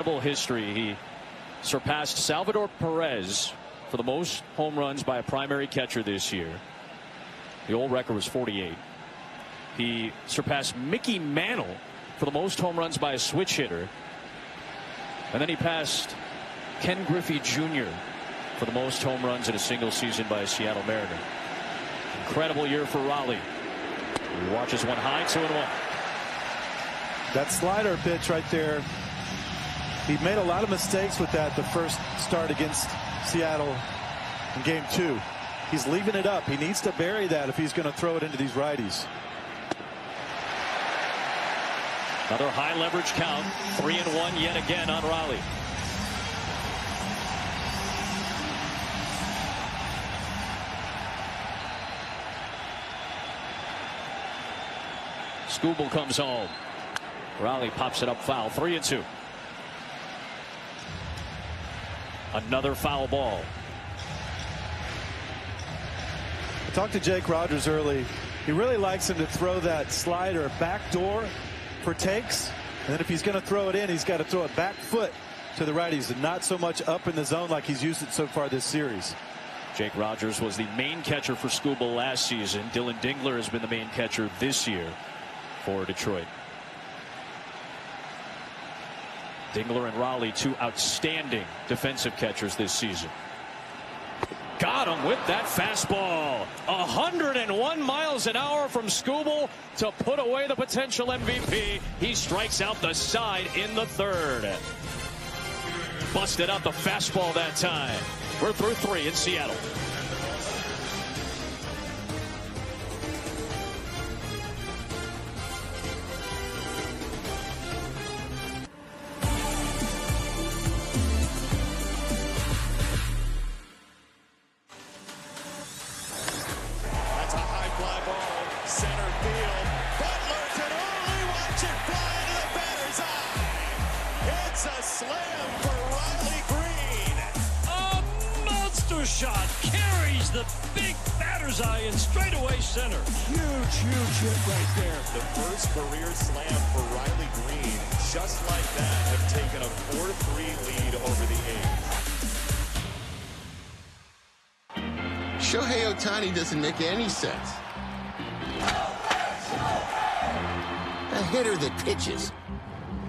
History. He surpassed Salvador Perez for the most home runs by a primary catcher this year. The old record was 48. He surpassed Mickey Mantle for the most home runs by a switch hitter. And then he passed Ken Griffey Jr. for the most home runs in a single season by a Seattle Mariner. Incredible year for Raleigh. He watches one high, 2-1. That slider pitch right there. He made a lot of mistakes with that the first start against Seattle in game 2. He's leaving it up. He needs to bury that if he's going to throw it into these righties. Another high leverage count. 3-1 yet again on Raleigh. Skubal comes home. Raleigh pops it up foul. 3-2. Another foul ball. I talked to Jake Rogers early. He really likes him to throw that slider back door for takes. And then if he's going to throw it in, he's got to throw it back foot to the righties and not so much up in the zone like he's used it so far this series. Jake Rogers was the main catcher for Skubal last season. Dylan Dingler has been the main catcher this year for Detroit. Dingler and Raleigh, two outstanding defensive catchers this season. Got him with that fastball. 101 miles an hour from Skubal to put away the potential MVP. He strikes out the side in the third. Busted out the fastball that time. We're through 3 in Seattle. Shot carries the big batter's eye in straightaway center. Huge hit right there. The first career slam for Riley Green, just like that, have taken a 4-3 lead over the A's. Shohei Ohtani doesn't make any sense. A hitter that pitches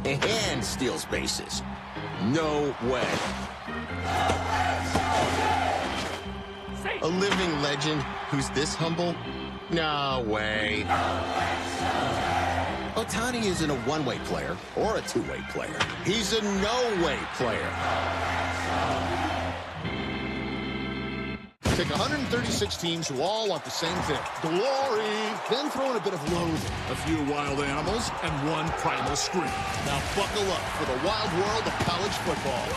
and steals bases. No way. A living legend who's this humble? No way. Ohtani isn't a one-way player or a two-way player. He's a no-way player. Take 136 teams who all want the same thing. Glory! Then throw in a bit of loathing. A few wild animals and one primal scream. Now buckle up for the wild world of college football.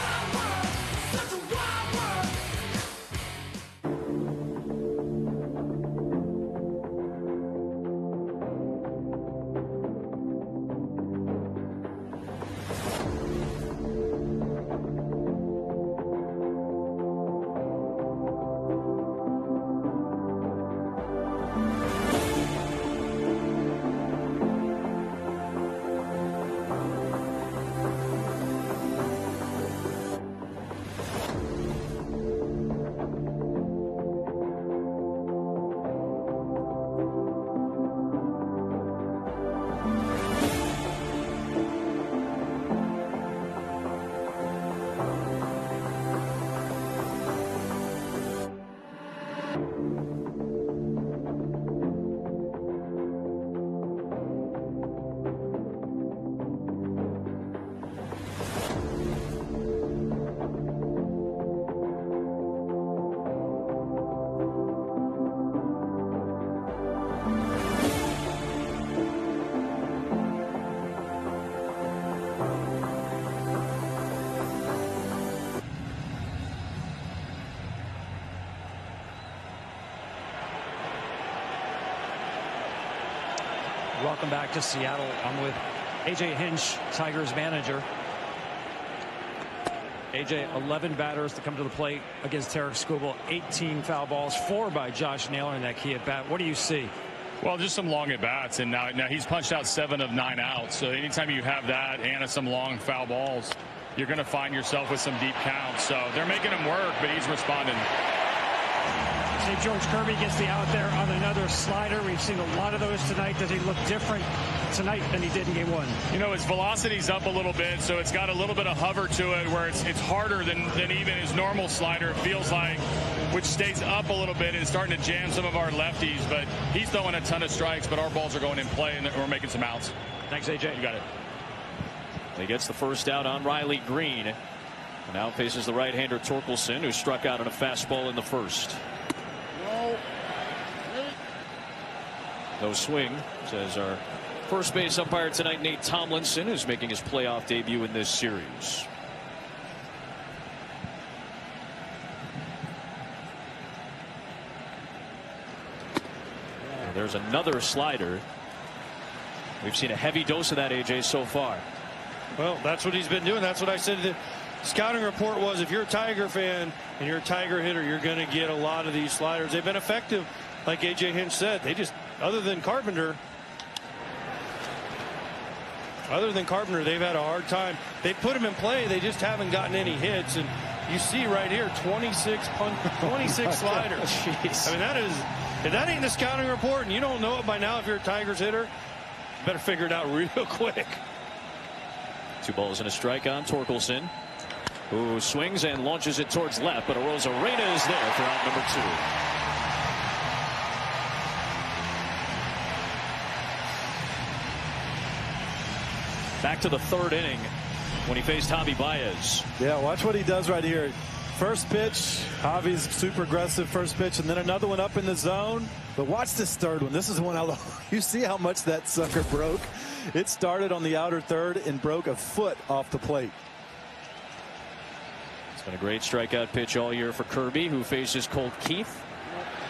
Welcome back to Seattle. I'm with A.J. Hinch, Tigers manager. A.J., 11 batters to come to the plate against Tarik Skubal. 18 foul balls, 4 by Josh Naylor in that key at bat. What do you see? Well, just some long at bats, and now he's punched out 7 of 9 outs. So anytime you have that and some long foul balls, you're going to find yourself with some deep counts. So they're making him work, but he's responding. See George Kirby gets the out there on another slider. We've seen a lot of those tonight. Does he look different tonight than he did in game one? You know, his velocity's up a little bit, so it's got a little bit of hover to it where it's harder than even his normal slider, it feels like, which stays up a little bit and is starting to jam some of our lefties. But he's throwing a ton of strikes, but our balls are going in play, and we're making some outs. Thanks, AJ. You got it. He gets the first out on Riley Green. And now faces the right-hander Torkelson, who struck out on a fastball in the first. No swing, says our first base umpire tonight, Nate Tomlinson, who's making his playoff debut in this series. There's another slider. We've seen a heavy dose of that, AJ, so far. Well, that's what he's been doing. That's what I said. The scouting report was, if you're a Tiger fan and you're a Tiger hitter, you're going to get a lot of these sliders. They've been effective, like AJ Hinch said. They just, other than Carpenter, they've had a hard time. They put him in play. They just haven't gotten any hits. And you see right here, 26 sliders. Jeez. I mean, if that ain't the scouting report and you don't know it by now, if you're a Tigers hitter, you better figure it out real quick. 2 balls and a strike on Torkelson, who swings and launches it towards left, but Arozarena is there for out number 2. Back to the 3rd inning when he faced Javi Baez. Yeah, watch what he does right here. First pitch, Javi's super aggressive first pitch, and then another one up in the zone. But watch this 3rd one. This is the one you see how much that sucker broke. It started on the outer 3rd and broke a foot off the plate. It's been a great strikeout pitch all year for Kirby, who faces Colt Keith.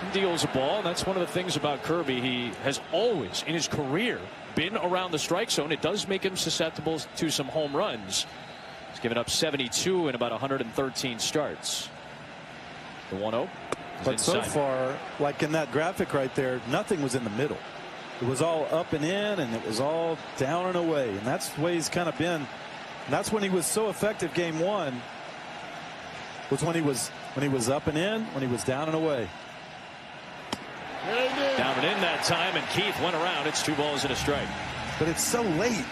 He deals a ball. That's one of the things about Kirby. He has always in his career been around the strike zone. It does make him susceptible to some home runs. He's given up 72 in about 113 starts. The 1-0. But so far, like in that graphic right there, nothing was in the middle. It was all up and in, and it was all down and away. And that's the way he's kind of been. And that's when he was so effective. Game 1 was when he was up and in, when he was down and away. Down and in that time, and Keith went around. It's 2 balls and a strike. But it's so late.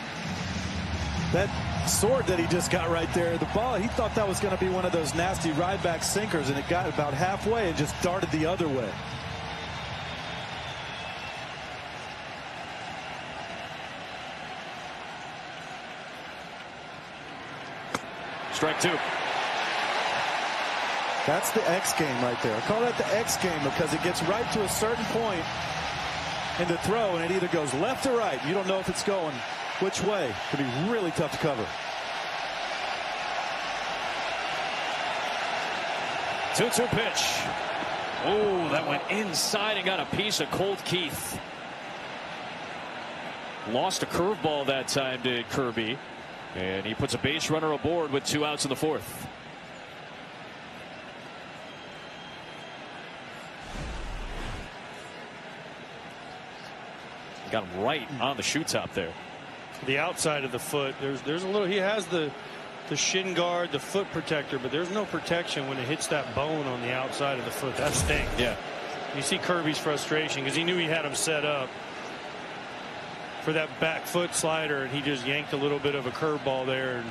That sword that he just got right there, the ball, he thought that was going to be one of those nasty ride back sinkers, and it got about halfway and just darted the other way. Strike 2. That's the X game right there. I call that the X game because it gets right to a certain point in the throw, and it either goes left or right. You don't know if it's going which way. It could be really tough to cover. 2-2 pitch. Oh, that went inside and got a piece of Colt Keith. Lost a curveball that time, did Kirby. And he puts a base runner aboard with 2 outs in the 4th. Got him right on the shoe top there. The outside of the foot, there's a little, he has the shin guard, the foot protector, but there's no protection when it hits that bone on the outside of the foot. That stinks. Yeah. You see Kirby's frustration because he knew he had him set up for that back foot slider, and he just yanked a little bit of a curveball there. And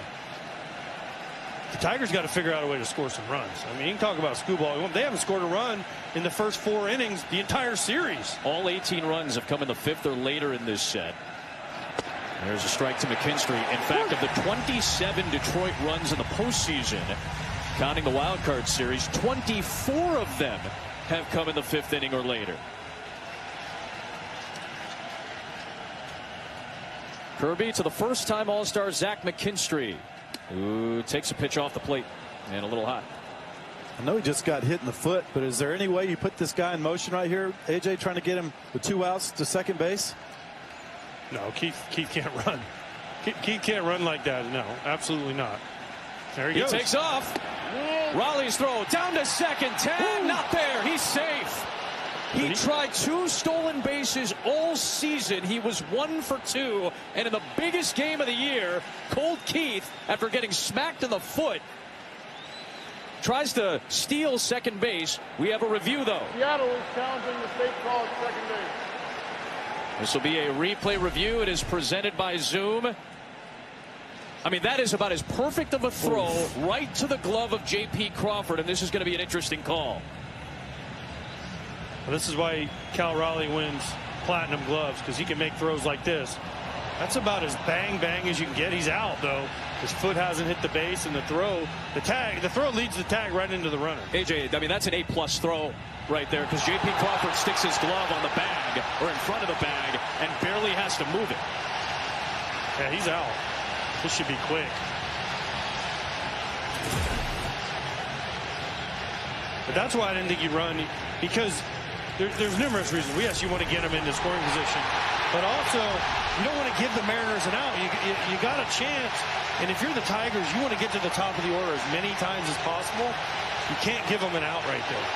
the Tigers got to figure out a way to score some runs. I mean, you can talk about schoolball. They haven't scored a run in the first 4 innings the entire series. All 18 runs have come in the 5th or later in this set. There's a strike to McKinstry. In fact, of the 27 Detroit runs in the postseason, counting the wild card series, 24 of them have come in the 5th inning or later. Kirby to the first-time All-Star Zach McKinstry, who takes a pitch off the plate and a little hot. I know he just got hit in the foot, but is there any way you put this guy in motion right here? AJ trying to get him with 2 outs to second base? No, Keith can't run. Keith can't run like that. No, absolutely not. There he goes. He takes off. Raleigh's throw down to second. Tag not there. He's safe. He tried 2 stolen bases all season. He was 1 for 2. And in the biggest game of the year, Colt Keith, after getting smacked in the foot, tries to steal second base. We have a review, though. Seattle is challenging the state call at second base. This will be a replay review. It is presented by Zoom. I mean, that is about as perfect of a throw right to the glove of J.P. Crawford, and this is going to be an interesting call. Well, this is why Cal Raleigh wins platinum gloves, because he can make throws like this. That's about as bang as you can get. He's out, though. His foot hasn't hit the base, and the throw leads the tag right into the runner. AJ, I mean, that's an A+ throw right there, because J.P. Crawford sticks his glove on the bag, or in front of the bag, and barely has to move it. Yeah, he's out. This should be quick. But that's why I didn't think he'd run, because there's numerous reasons. Yes, you want to get him into scoring position, but also you don't want to give the Mariners an out. You got a chance, and if you're the Tigers, you want to get to the top of the order as many times as possible. You can't give them an out right there.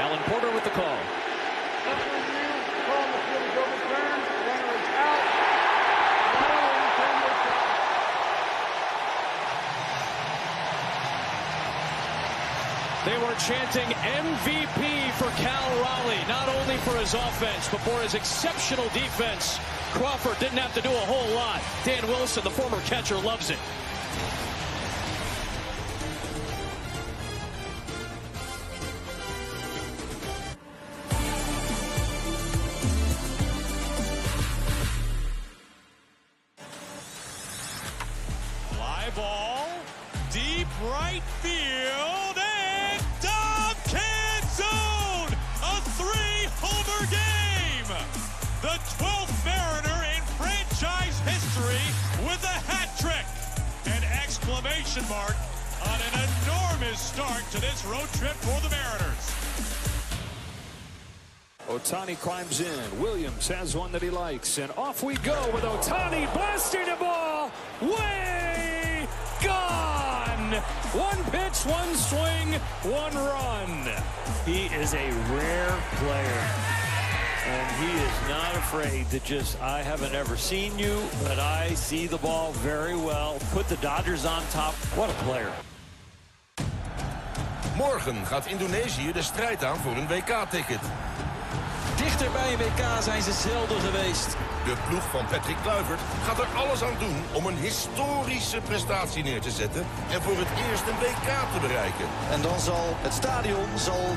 Alan Porter with the call. They were chanting MVP for Cal Raleigh, not only for his offense, but for his exceptional defense. Crawford didn't have to do a whole lot. Dan Wilson, the former catcher, loves it. Fly ball, deep right field, and Dom Canzone, a 3-homer game. The 12th Mariner in franchise history with a hat trick. An exclamation mark on an enormous start to this road trip for the Mariners. Ohtani climbs in. Williams has one that he likes, and off we go with Ohtani blasting the ball way gone. 1 pitch, 1 swing, 1 run. He is a rare player, and he is not afraid to just, I haven't ever seen you, but I see the ball very well. Put the Dodgers on top. What a player. Morgen gaat Indonesië de strijd aan voor een WK-ticket. Dichter bij een WK zijn ze zelden geweest. De ploeg van Patrick Kluivert gaat er alles aan doen om een historische prestatie neer te zetten en voor het eerst een WK te bereiken. En dan zal het stadion,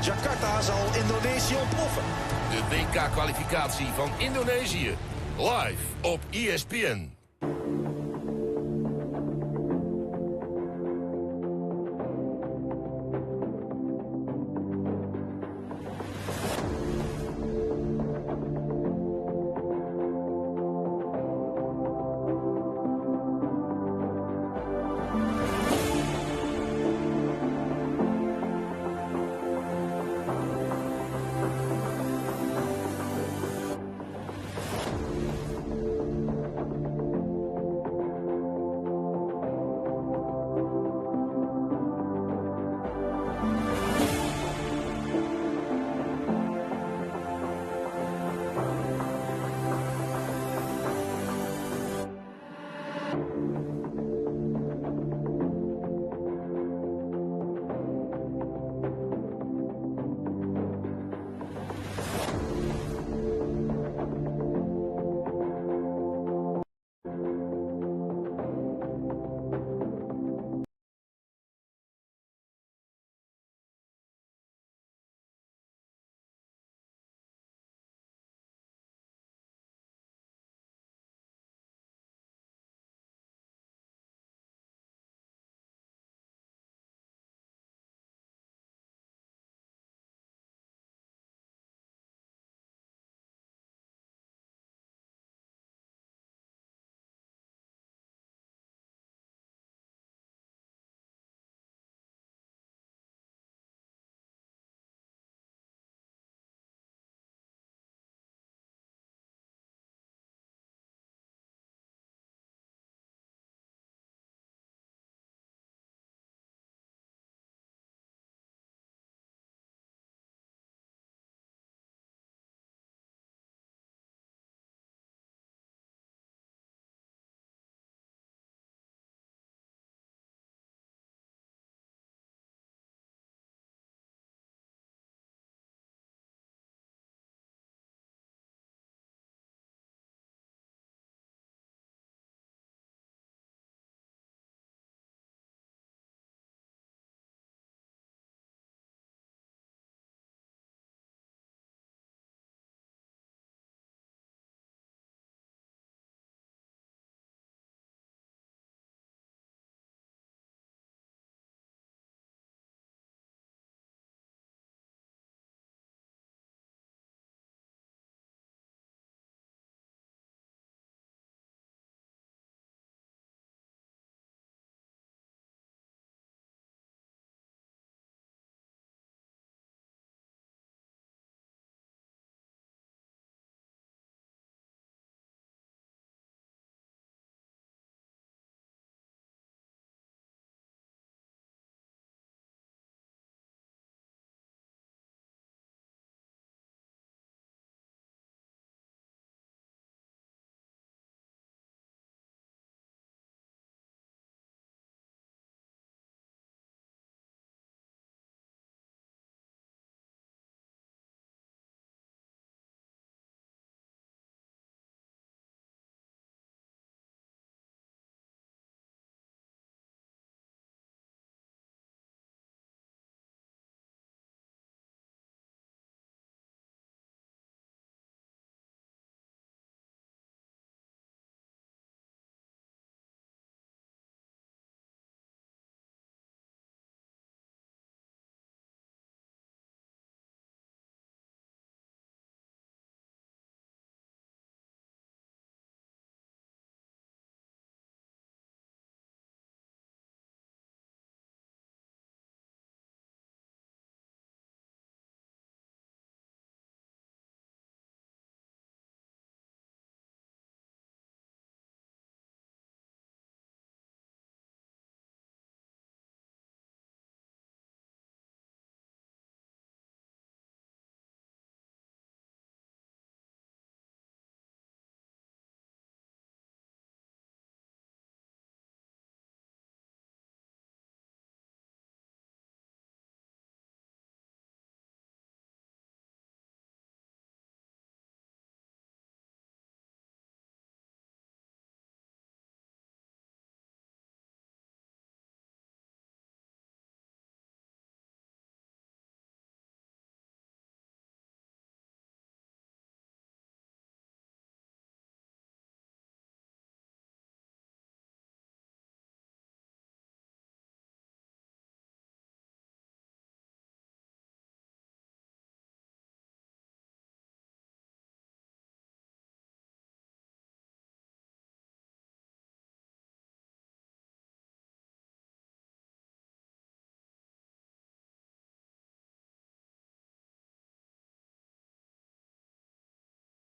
Jakarta, zal Indonesië ontploffen. De WK-kwalificatie van Indonesië. Live op ESPN.